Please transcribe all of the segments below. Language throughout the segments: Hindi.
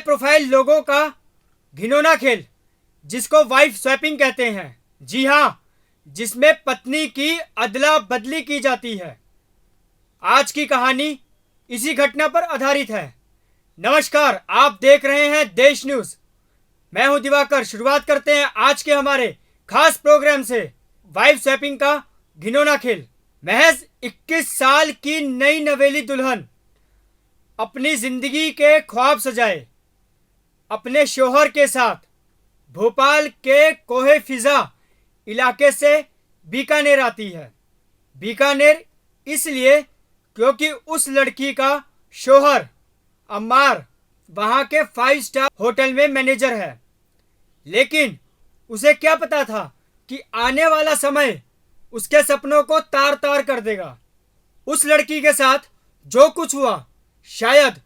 प्रोफाइल लोगों का घिनौना खेल जिसको वाइफ स्वैपिंग कहते हैं। जी हाँ, जिसमें पत्नी की अदला बदली की जाती है। आज की कहानी इसी घटना पर आधारित है। नमस्कार, आप देख रहे हैं देश न्यूज। मैं हूं दिवाकर। शुरुआत करते हैं आज के हमारे खास प्रोग्राम से। वाइफ स्वैपिंग का घिनौना खेल। महज 21 साल की नई नवेली दुल्हन अपनी जिंदगी के ख्वाब सजाए अपने शोहर के साथ भोपाल के कोहे फिजा इलाके से बीकानेर आती है। बीकानेर इसलिए क्योंकि उस लड़की का शोहर अम्मार वहां के 5 स्टार होटल में मैनेजर है। लेकिन उसे क्या पता था कि आने वाला समय उसके सपनों को तार तार कर देगा। उस लड़की के साथ जो कुछ हुआ शायद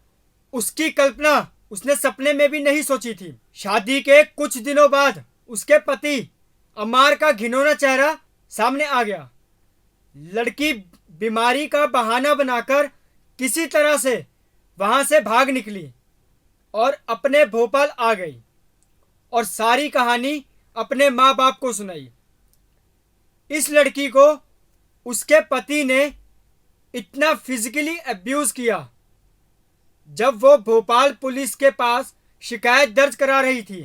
उसकी कल्पना उसने सपने में भी नहीं सोची थी। शादी के कुछ दिनों बाद उसके पति अम्मार का घिनौना चेहरा सामने आ गया। लड़की बीमारी का बहाना बनाकर किसी तरह से वहां से भाग निकली और अपने भोपाल आ गई और सारी कहानी अपने माँ बाप को सुनाई। इस लड़की को उसके पति ने इतना फिजिकली अब्यूज किया। जब वो भोपाल पुलिस के पास शिकायत दर्ज करा रही थी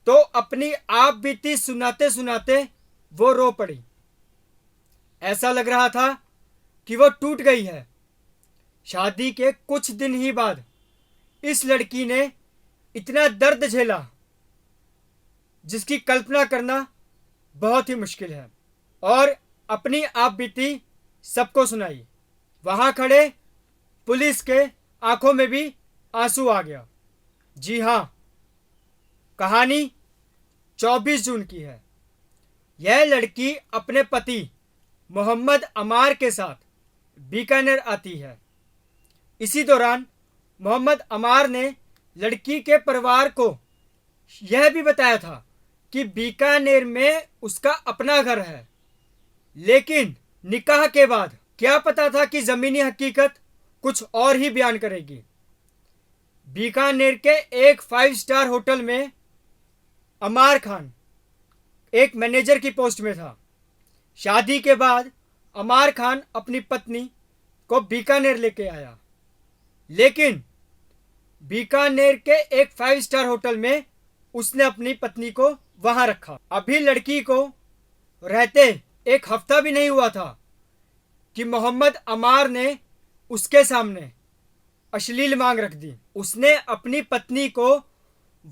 तो अपनी आप बीती सुनाते सुनाते वो रो पड़ी। ऐसा लग रहा था कि वो टूट गई है। शादी के कुछ दिन ही बाद इस लड़की ने इतना दर्द झेला जिसकी कल्पना करना बहुत ही मुश्किल है, और अपनी आप बीती सबको सुनाई। वहां खड़े पुलिस के आंखों में भी आंसू आ गया। जी हां, कहानी 24 जून की है। यह लड़की अपने पति मोहम्मद अमार के साथ बीकानेर आती है। इसी दौरान मोहम्मद अमार ने लड़की के परिवार को यह भी बताया था कि बीकानेर में उसका अपना घर है। लेकिन निकाह के बाद क्या पता था कि जमीनी हकीकत कुछ और ही बयान करेगी। बीकानेर के एक 5 स्टार होटल में अमार खान एक मैनेजर की पोस्ट में था। शादी के बाद अमार खान अपनी पत्नी को बीकानेर लेके आया, लेकिन बीकानेर के एक 5 स्टार होटल में उसने अपनी पत्नी को वहां रखा। अभी लड़की को रहते एक हफ्ता भी नहीं हुआ था कि मोहम्मद अमार ने उसके सामने अश्लील मांग रख दी। उसने अपनी पत्नी को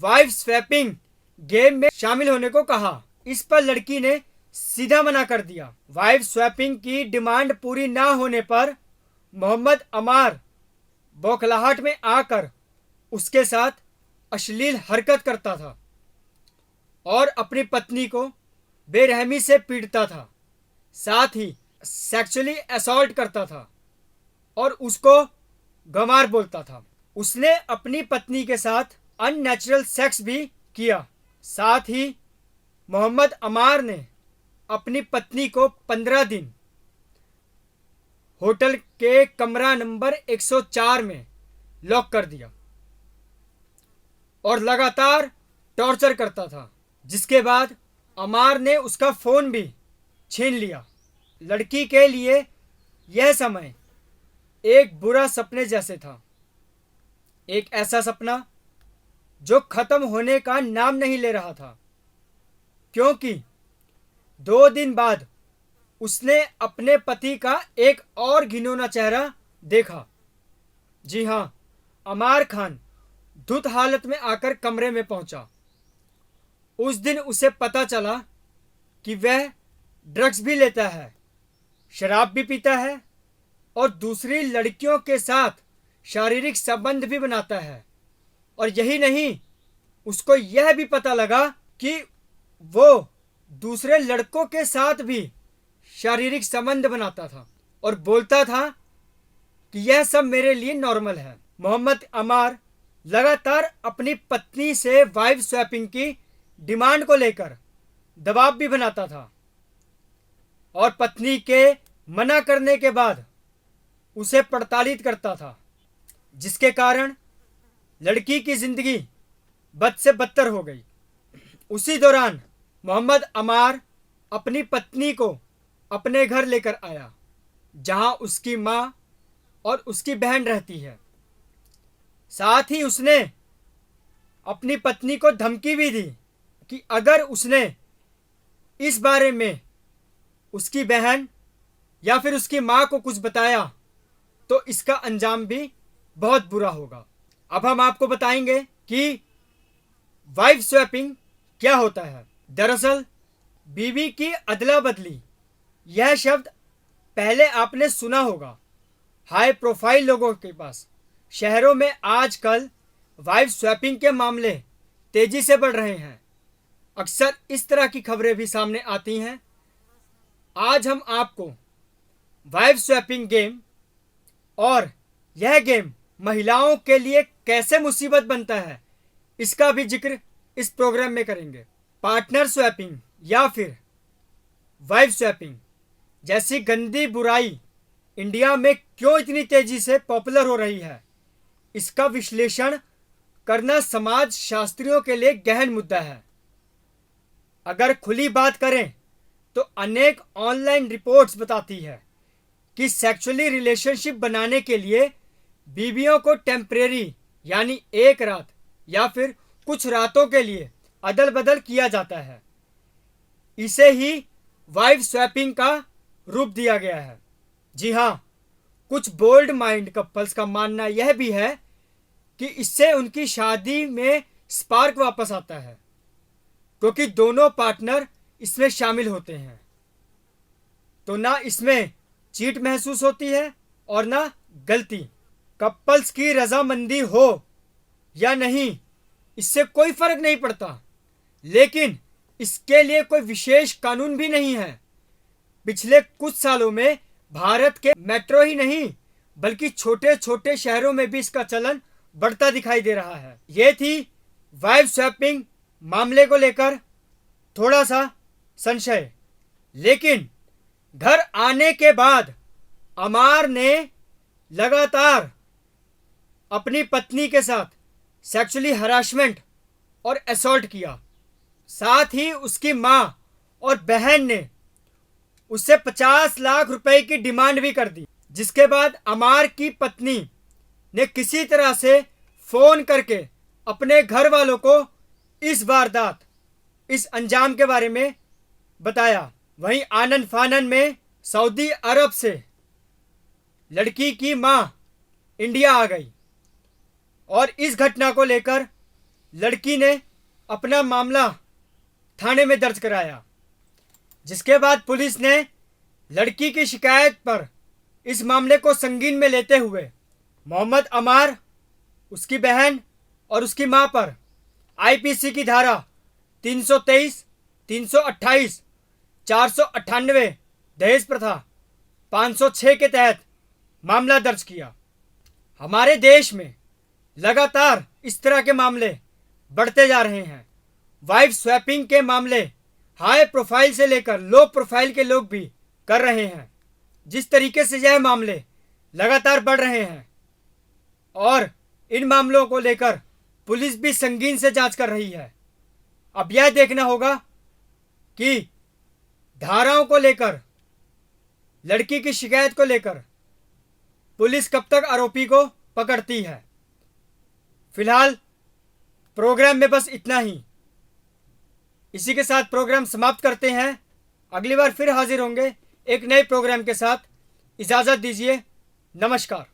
वाइफ स्वैपिंग गेम में शामिल होने को कहा। इस पर लड़की ने सीधा मना कर दिया। वाइफ स्वैपिंग की डिमांड पूरी ना होने पर मोहम्मद अमार बौखलाहट में आकर उसके साथ अश्लील हरकत करता था और अपनी पत्नी को बेरहमी से पीटता था। साथ ही सेक्सुअली असॉल्ट करता था और उसको गंवार बोलता था। उसने अपनी पत्नी के साथ अननेचुरल सेक्स भी किया। साथ ही मोहम्मद अमार ने अपनी पत्नी को 15 दिन होटल के कमरा नंबर 104 में लॉक कर दिया और लगातार टॉर्चर करता था, जिसके बाद अमार ने उसका फोन भी छीन लिया। लड़की के लिए यह समय एक बुरा सपने जैसे था। एक ऐसा सपना जो खत्म होने का नाम नहीं ले रहा था, क्योंकि 2 दिन बाद उसने अपने पति का एक और घिनौना चेहरा देखा। जी हां, अमार खान धुत हालत में आकर कमरे में पहुंचा। उस दिन उसे पता चला कि वह ड्रग्स भी लेता है, शराब भी पीता है और दूसरी लड़कियों के साथ शारीरिक संबंध भी बनाता है। और यही नहीं, उसको यह भी पता लगा कि वो दूसरे लड़कों के साथ भी शारीरिक संबंध बनाता था और बोलता था कि यह सब मेरे लिए नॉर्मल है। मोहम्मद अमार लगातार अपनी पत्नी से वाइफ स्वैपिंग की डिमांड को लेकर दबाव भी बनाता था और पत्नी के मना करने के बाद उसे प्रताड़ित करता था, जिसके कारण लड़की की जिंदगी बद से बदतर हो गई। उसी दौरान मोहम्मद अमार अपनी पत्नी को अपने घर लेकर आया, जहां उसकी मां और उसकी बहन रहती है। साथ ही उसने अपनी पत्नी को धमकी भी दी कि अगर उसने इस बारे में उसकी बहन या फिर उसकी मां को कुछ बताया तो इसका अंजाम भी बहुत बुरा होगा। अब हम आपको बताएंगे कि वाइफ स्वैपिंग क्या होता है। दरअसल बीवी की अदला बदली, यह शब्द पहले आपने सुना होगा हाई प्रोफाइल लोगों के पास। शहरों में आजकल वाइफ स्वैपिंग के मामले तेजी से बढ़ रहे हैं। अक्सर इस तरह की खबरें भी सामने आती हैं। आज हम आपको वाइफ स्वैपिंग गेम और यह गेम महिलाओं के लिए कैसे मुसीबत बनता है, इसका भी जिक्र इस प्रोग्राम में करेंगे। पार्टनर स्वैपिंग या फिर वाइफ स्वैपिंग जैसी गंदी बुराई इंडिया में क्यों इतनी तेजी से पॉपुलर हो रही है, इसका विश्लेषण करना समाज शास्त्रियों के लिए गहन मुद्दा है। अगर खुली बात करें तो अनेक ऑनलाइन रिपोर्ट्स बताती है कि सेक्सुअली रिलेशनशिप बनाने के लिए बीवियों को टेम्परेरी यानी एक रात या फिर कुछ रातों के लिए अदल बदल किया जाता है। इसे ही वाइफ स्वैपिंग का रूप दिया गया है। जी हाँ, कुछ बोल्ड माइंड कपल्स का मानना यह भी है कि इससे उनकी शादी में स्पार्क वापस आता है, क्योंकि दोनों पार्टनर इसमें शामिल होते हैं। तो ना इसमें चीट महसूस होती है और ना गलती। कपल्स की रजामंदी हो या नहीं, इससे कोई फर्क नहीं पड़ता, लेकिन इसके लिए कोई विशेष कानून भी नहीं है। पिछले कुछ सालों में भारत के मेट्रो ही नहीं बल्कि छोटे छोटे शहरों में भी इसका चलन बढ़ता दिखाई दे रहा है। ये थी वाइफ स्वैपिंग मामले को लेकर थोड़ा सा संशय। लेकिन घर आने के बाद अमार ने लगातार अपनी पत्नी के साथ सेक्सुअली हरासमेंट और असॉल्ट किया। साथ ही उसकी मां और बहन ने उससे 50 लाख रुपए की डिमांड भी कर दी, जिसके बाद अमार की पत्नी ने किसी तरह से फोन करके अपने घर वालों को इस वारदात, इस अंजाम के बारे में बताया। वहीं आनन फानन में सऊदी अरब से लड़की की मां इंडिया आ गई और इस घटना को लेकर लड़की ने अपना मामला थाने में दर्ज कराया, जिसके बाद पुलिस ने लड़की की शिकायत पर इस मामले को संगीन में लेते हुए मोहम्मद अमार, उसकी बहन और उसकी मां पर आईपीसी की धारा 323, 328, 498 दहेज प्रथा, 506 के तहत मामला दर्ज किया। हमारे देश में लगातार इस तरह के मामले बढ़ते जा रहे हैं। वाइफ स्वैपिंग के मामले हाई प्रोफाइल से लेकर लो प्रोफाइल के लोग भी कर रहे हैं। जिस तरीके से यह मामले लगातार बढ़ रहे हैं और इन मामलों को लेकर पुलिस भी संगीन से जांच कर रही है। अब यह देखना होगा कि धाराओं को लेकर, लड़की की शिकायत को लेकर पुलिस कब तक आरोपी को पकड़ती है। फिलहाल प्रोग्राम में बस इतना ही। इसी के साथ प्रोग्राम समाप्त करते हैं। अगली बार फिर हाजिर होंगे एक नए प्रोग्राम के साथ। इजाजत दीजिए। नमस्कार।